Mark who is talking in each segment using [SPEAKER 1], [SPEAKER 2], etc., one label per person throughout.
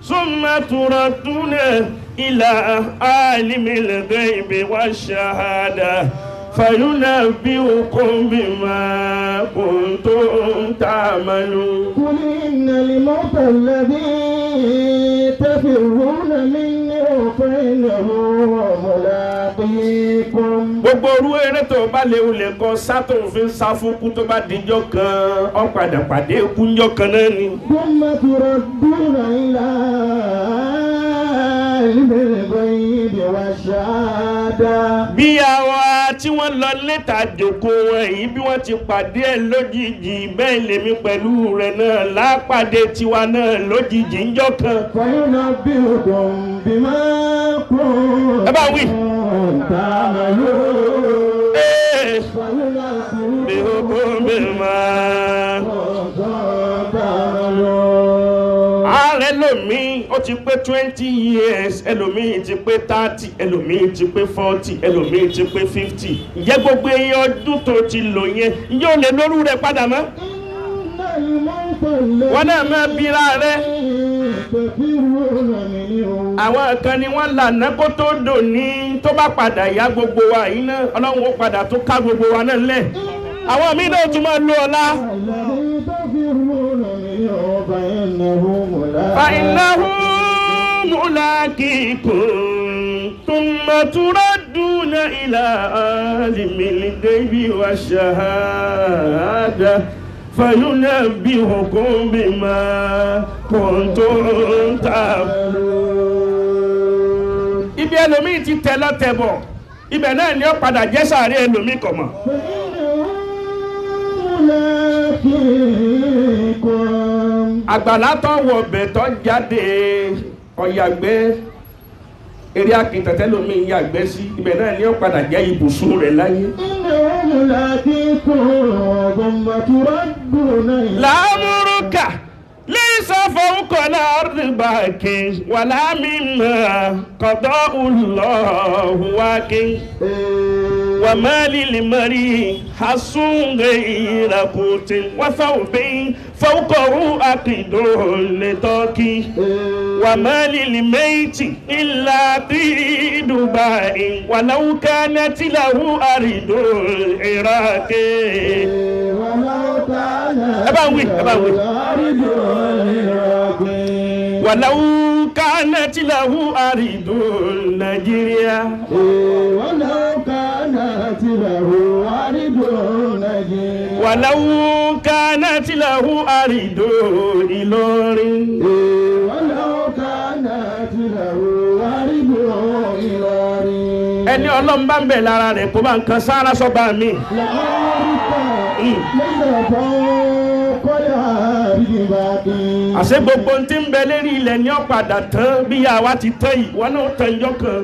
[SPEAKER 1] ثم تردون إلى عالم الغيب والشهادة فينبئكم بما كنتم تعملون.
[SPEAKER 2] قل إن الموت الذي تفرون منه فإنه ملاقيكم.
[SPEAKER 1] gbogbo orú eré tó bá léwu lè kọ sátò fi ń sá fún kú tó bá dijọ́ kan ó padà pàdé ikú njọ́ kan náà ni.
[SPEAKER 2] ثم تردون إلى عالم الغيب والشهادة.
[SPEAKER 1] bí àwa tí wọ́n lọ létà jòkó wọn yìí bí wọ́n ti pàdé ẹ̀ lójijì bẹ́ẹ̀ lèmi pẹ̀lú rẹ̀ náà lápàdé tiwa náà lójijì njọ́ kan.
[SPEAKER 2] فينبئكم بما كنتم تعملون.
[SPEAKER 1] ààrẹ lòmíì ó ti pé 20 years ẹlòmíì ti pé 30 ẹlòmíì ti pé 40 ẹlòmíì ti pé 50 ǹjẹ́ gbogbo ẹyẹ ọdún tó ti lò yẹn ǹjẹ́ ò lè lórú rẹ̀ padà mọ́. wọ́n náà máa bira rẹ̀. àwọn kan ni wọ́n lànà kó tó dò ní tó bá padà yá gbogbo wa yìí náà ọlọ́run ó padà tó ká gbogbo wa náà lẹ̀. àwọn míì náà tún máa lo ọlá. فإنه ملاقيكم ثم تردون إلى عالم الغيب والشهادة فينبئكم بما كنتم تعملون. ibi ẹlòmíì ti tẹ lọ́tẹ̀ bọ̀ ibẹ̀ náà ni ó padà jẹ́ sàárẹ̀ ẹlòmíì kọ̀ mọ́. àgbàlá tó wọ bẹ̀tọ̀ jáde ọ̀yàgbẹ́ eré akíntẹ̀tẹ̀ lómi yàgbẹ́ sí ibẹ̀ náà ni ó padà jẹ́ ibùsùn rẹ̀ láyé. lámúrúkà lẹ́sà fọ́nkọ̀ láàrín báàkì wà láàmìnà kọ̀dọ̀ Allahu wákì. وما للمري حصون غير قوت وثوب فوقه عقد لطاقي وما للميت إلا قيد باء ولو كانت له أرض العراق ولو كانت له أرض نيجيريا ولو كانت له أرض إلورين ẹni ọlọ́run bá ń bẹ̀ lára rẹ̀ kó bá ń kan sára sọ́ba mi. àṣẹ gbogbo tí ń bẹ lérí ilẹ̀ ní ọ̀padà tán bí àwa ti tán yìí wọn náà tán ìjọ kan.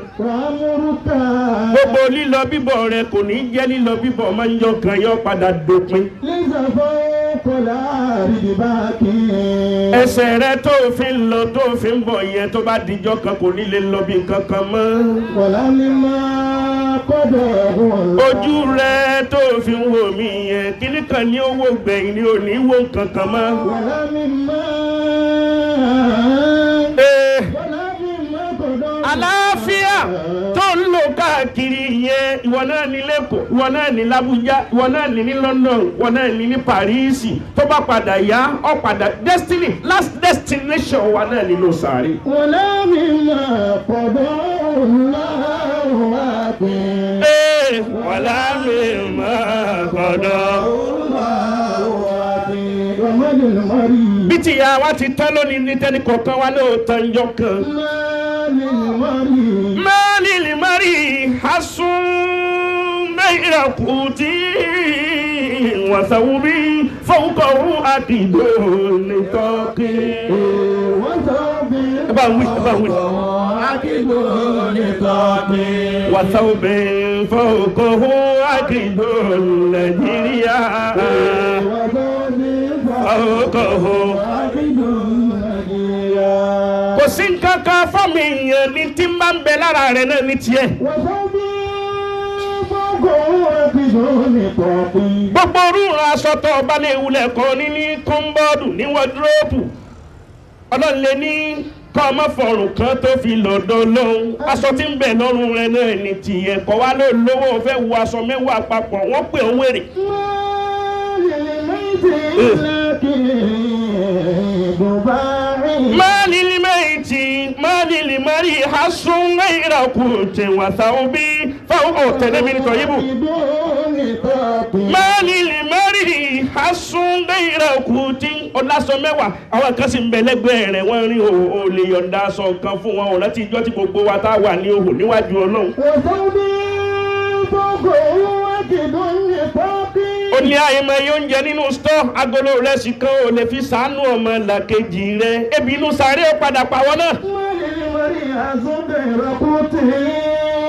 [SPEAKER 1] gbogbo lílọ bíbọ̀ rẹ kò ní jẹ́ lílọ bíbọ̀ máa ń jọ kan yọ padà dópin. ẹsẹ̀ rẹ tó fi ń lọ tó fi ń bọ̀ yẹn tó bá dijọ́ kan kò ní lè lọ bí kankan mọ́. ojú rẹ tó fi ń wò mí yẹn kíní kan ní owó gbẹ̀yìn ni ò ní wò kankan mọ́. àlàáfíà tó ń lò káàkiri yẹn ìwọ náà ní lẹ́kọ̀ọ́ ìwọ náà ní l'Abuja ìwọ náà ní London ìwọ náà ní Paris tó bá padà yá ọ padà destiny last destination wa náà nínú sàárè.
[SPEAKER 2] wọlé mi máa pọ̀dọ̀ ọ̀la pé.
[SPEAKER 1] wọlé mi máa pọ̀dọ̀ bí ti ya wa ti tán lónìí ní tẹ́ni kọ̀ọ̀kan wa ló tán jọ kan. máàlì lè mari hasun mẹ́ra kùtì wàsàwùbí fọwọ́kọ̀wù àdìgbò lè tọ́kì. ẹ bá wí ẹ bá wí.
[SPEAKER 2] àdìgbò lè tọ́kì.
[SPEAKER 1] wàsàwùbí fọwọ́kọ̀wù àdìgbò Nàìjíríà. kò sí nǹkan kan fọ́ọ̀mù èèyàn ní tí ń bá ń bẹ lára rẹ̀ náà ní tiẹ̀. gbogbo orú aṣọ tó ọba lè wulẹ̀ kọ́ ní kọ́ńbọ́ọ̀dù ní wọ́dúróòpù ọlọ́run lè ní kọ́ ọmọ fọ̀rùn kan tó fi lọ́dọ̀ lọ́hùn aṣọ tí ń bẹ lọ́rùn rẹ náà ní tìyẹ kọ́ wá ló lówó fẹ́ wo aṣọ mẹ́wàá papọ̀ wọ́n pè ń wèrè. máàlì lìmẹ́ẹ̀tì máàlì lìmẹ́rì hasùn náírà kù tẹ̀wọ̀n sáwọn bí fáwọn ọ̀tẹ̀lẹ̀ mi nìkan yíbù. máàlì lìmẹ́rì hasùn náírà kù tí ọ̀dásọ mẹ́wàá àwọn kan sì ń bẹ lẹ́gbẹ̀ẹ́ rẹ̀ wọ́n rí o lè yọ̀ǹda aṣọ kan fún wọn ọ̀rẹ́ tí ìjọ tí gbogbo wa tá a wà ní òhò níwájú ọlọ́run. ó ní àyèmọ̀ yóò ń jẹ nínú stọ́ agolo rẹ̀ sì kan ò lè fi sàánú ọmọ làkejì rẹ̀ ebi inú sàárè ó padà pàwọ́ náà.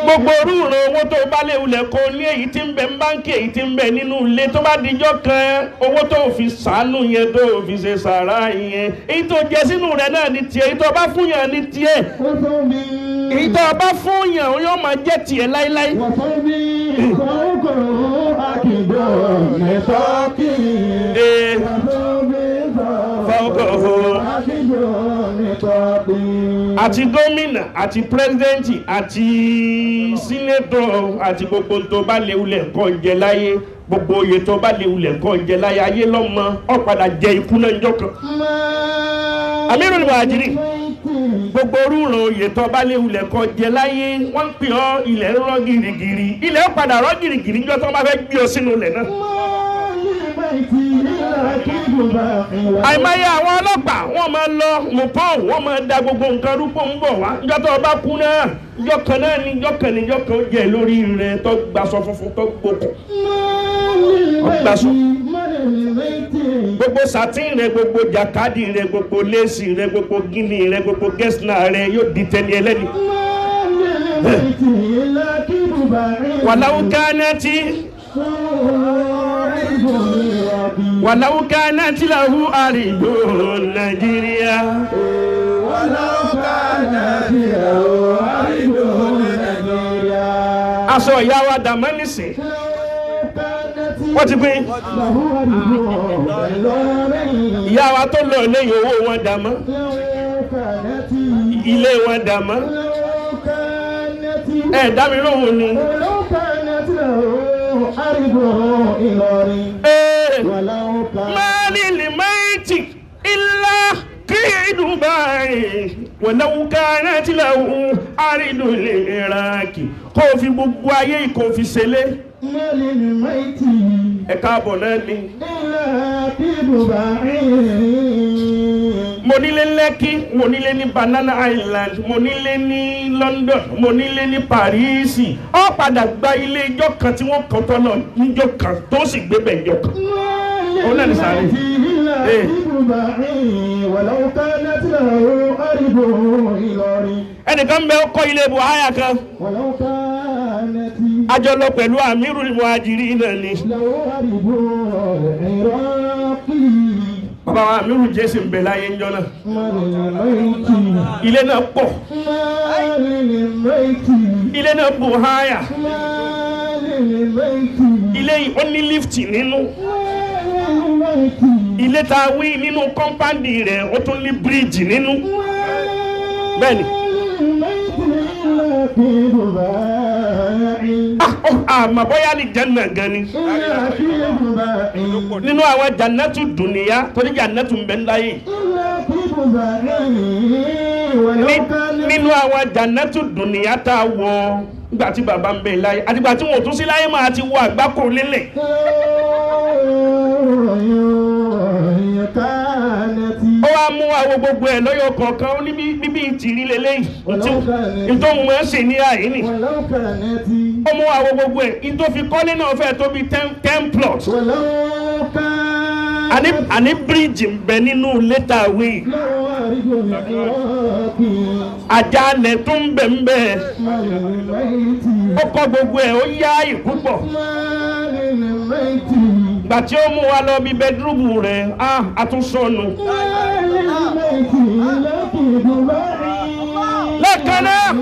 [SPEAKER 1] gbogbo orúurú owó tó bá lè wulẹ̀ kó ní èyí tí ń bẹ ń báńkì èyí tí ń bẹ nínú ilé tó bá dijọ́ kan owó tó fi sàánú yẹn tó fi ṣe sàrà yẹn èyí tó jẹ sínú rẹ̀ náà ní tiẹ̀ èyí tó bá fún yàn ní tiẹ̀ èyí tó bá fún yàn yóò máa jẹ́ tiẹ̀ láíláí. àti gómìnà àti pírẹsidẹ́ǹtì àti sínétọ̀ àti gbogbo tó bá léwulẹ̀ kọ́ jẹ láyé gbogbo oyè tó bá léwulẹ̀ kọ́ jẹ láyé ayé lọ́mọ ó padà jẹ ikú náà njọ́ kan. Amirul Muhajirin gbogbo orúurú oyè tó bá léwulẹ̀ kọ́ jẹ láyé wọ́n ń pè ọ́ ilẹ̀ rọ́ gírígírí ilẹ̀ ó padà rọ́ gírígírí njọ́ tó bá fẹ́ gbé ọ sínú ilẹ̀ náà. àìmọye àwọn ọlọ́pàá wọ́n máa lọ mùpọ́ wọ́n máa da gbogbo nǹkan rúpọ̀ ń bọ̀ wá njọ́ tó bá kú náà njọ́ kan náà ní njọ́ kan ní njọ́ kan ó jẹ́ lórí rẹ̀ tó gbaṣọ funfun tó gbókùn ọgbàṣọ gbogbo satin rẹ gbogbo jakadi rẹ gbogbo lẹ́sì rẹ gbogbo gíní rẹ gbogbo gẹ́sìnà rẹ yóò di tẹni ẹlẹ́ni. wàláwù kánà tí lahu àrídò Nàìjíríà. wàláwù kánà tí lahu àrídò Nàìjíríà. aṣọ ìyá wa dàmánìsì wọ́n ti pín ìyá wa tó lọ lẹ́yìn owó wọn dàmọ́ ilé wọn dàmọ́ dá mi lóhùn ni. máàlì lè máìtì ilá kíìdù báyìí wọ̀láwù kánà tí làwọn àrídù lè rákì kó fi gbogbo ayé kó fi ṣẹlẹ̀. ẹ káàbọ̀ náà ni. mo nílé Lẹ́kí mo nílé ní Banana Island mo nílé ní London mo nílé ní Paris ó padà gba ilé ijọ́ kan tí wọ́n kọ́ tọ́nà níjọ́ kan tó sì gbé bẹ̀ ijọ́ kan. ó náà ní sáré. ẹnìkan bẹ kọ́ ilé buhaya kan àjọ lọ pẹ̀lú Amirul Muhajirin náà ni. bàbá wa Amiru jésì ń bẹ láyé ńjọ́ náà. ilé náà pọ̀ ilé náà buhaya ilé yìí ó ní lífìtì nínú ilé tá a wí nínú kọ́ńpáǹdì rẹ̀ ó tún ní bíríìjì nínú bẹ́ẹ̀ni. àmọ́ bóyá ní janna gan ni nínú àwọn jannatu dùnìyà torí jannatu ń bẹ láyé nínú àwọn jannatu dùnìyà tá a wọ nígbà tí bàbá ń bẹ láyé àtìgbà tí wọn ò tún sí láyé máa ti wọ àgbákò lélẹ̀. ó wá mú àwọn gbogbo ẹ̀ lọ́yọ̀ kọ̀ọ̀kan ó ní bíbí ìtìrí lélẹ́yìn nítorí wọn ṣe ní àyíní ó mú àwọn gbogbo ẹ̀ nítorí fi kọ́lé náà fẹ́ tó bí 10 plots àní bíríìjì ń bẹ nínú lẹ́tà wí àjálẹ̀ tó ń bẹ ń bẹ ó kọ́ gbogbo ẹ̀ ó yá ìpúpọ̀ gbà tí ó mú wa lọ bí bẹ́dúrúmù rẹ̀ àtúnṣọ́nù lẹ́ẹ̀kan náà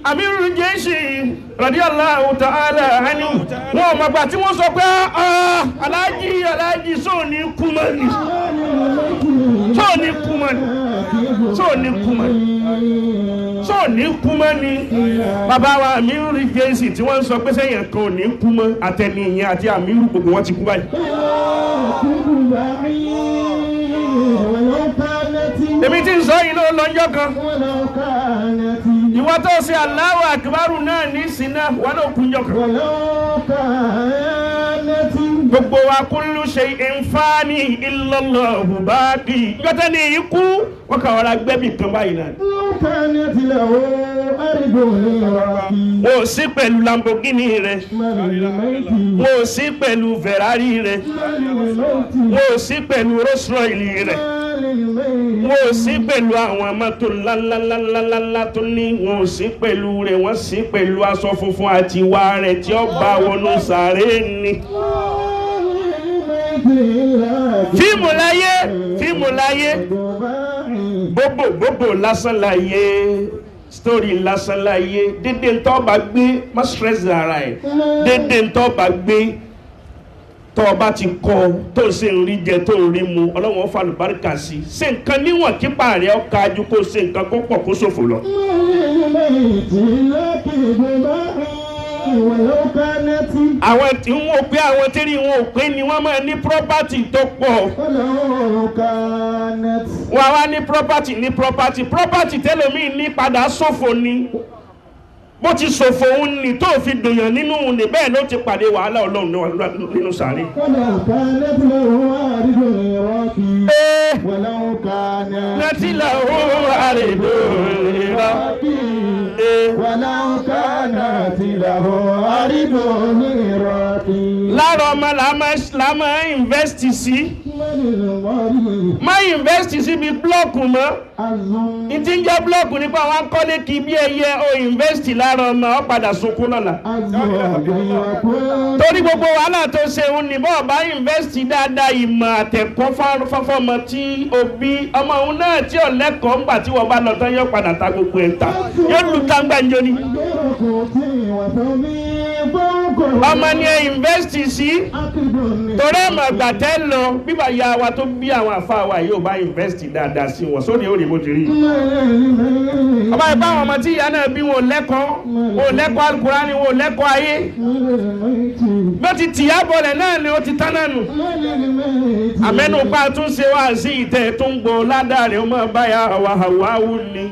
[SPEAKER 1] Amirul Jayshi radiyallahu ta'ala anhu wọn mọ̀ gbà tí wọ́n sọ pé aláàjì sóò ní kú mọ́ ni tó ní kú mọ́ ni tó ní kú mọ́ ni tó ní kú mọ́ ni bàbá wa Amiru Regency tí wọ́n ń sọ pé sẹ́yìn kan ò ní kú mọ́ àtẹni ìyẹn àti Amiru gbogbo wọn ti kú báyìí. èmi tí ń sọ yìí ló lọ́jọ́ kan ìwọ tó ṣe Allahu Akbaru náà ní sinna wọn náà kúnjọ kan. gbogbo wa kullu shay'in fani illa Allahu baqi yọtẹ ní ikú wọn kà wọlé agbẹ́bí kan báyìí náà. wọ́n ò sí pẹ̀lú Lamborghini rẹ̀ wọ́n ò sí pẹ̀lú Ferrari rẹ̀ wọ́n ò sí pẹ̀lú Rolls Royce rẹ̀ wọ́n ò sí pẹ̀lú àwọn mọ́tò ńláńláńláńlá tó ní wọ́n ò sí pẹ̀lú rẹ̀ wọ́n sì pẹ̀lú aṣọ funfun àti ìwà rẹ̀ tí ó bá wọnú sàréè ni. fíìmù láyé gbogbo lásán láyé story lásán láyé dédé ń tọ́ bá gbé má stress ara ẹ̀ dédé ń tọ́ bá gbé tọ́ bá ti kọ́ tó ṣe ń rí jẹ tó ń rí mu Ọlọ́run fa àlùbáríkà sí ṣe nǹkan níwọ̀n kípa rẹ̀ ọ̀ka ju kó ṣe nǹkan kó pọ̀ kó ṣòfò lọ. àwọn tí ń wò pé àwọn tí rí wọn ò pé ni wọ́n máa ní property tó pọ̀ wọ́n wá ní property tẹ́lómi ní padà ṣòfò ni bó ti ṣòfò òun ni tó fi dùnyàn nínú òun ni bẹ́ẹ̀ ló ti pàdé wàhálà Ọlọ́run nínú sàárè. Nàtìlá òun àrèdò ìrọ̀. Lára ọmọ la máa invest sí. Má invest sí bí blọ́ọ̀kù mọ́. Ìtí ń jẹ́ blọ́ọ̀kù nípa àwọn akọ́lé kì í bí ẹyẹ o invest lára ọmọ ọ padà sunkún lọ́la. Torí gbogbo wàhálà tó ṣe òun ní bọ́ọ̀ bá invest dáadáa ìmọ̀ àtẹ̀kọ́ fọ́fọ́mọ tí òbí ọmọ òun náà tí ò lẹ́kọ̀ọ́ ńgbà tí wọ́n bá lọ tán yóò padà ta gbogbo ẹ̀ ta yóò lu tágbàjọ ni. Ọmọ ni ẹ invest sí torí ẹ̀mọ̀ gbàtẹ́ lọ bíbá ya wa tó bí àwọn àfa wa yóò bá invest dáadáa sí wọn sórí òrì mo ti rí. Ọba ìbá àwọn ọmọ tí ìyá náà bí wọn lẹ́kọ̀ọ́ Al-Qur'ani wọn lẹ́kọ̀ọ́ ayé bó ti tìyà bọ̀lẹ̀ náà ni ó ti tán náà nù. Àmẹ́nupá tún ṣe wá sí ìtẹ̀ tó ń gbọ́ ládàá rẹ̀ ó máa báyà wàhálà wù ní.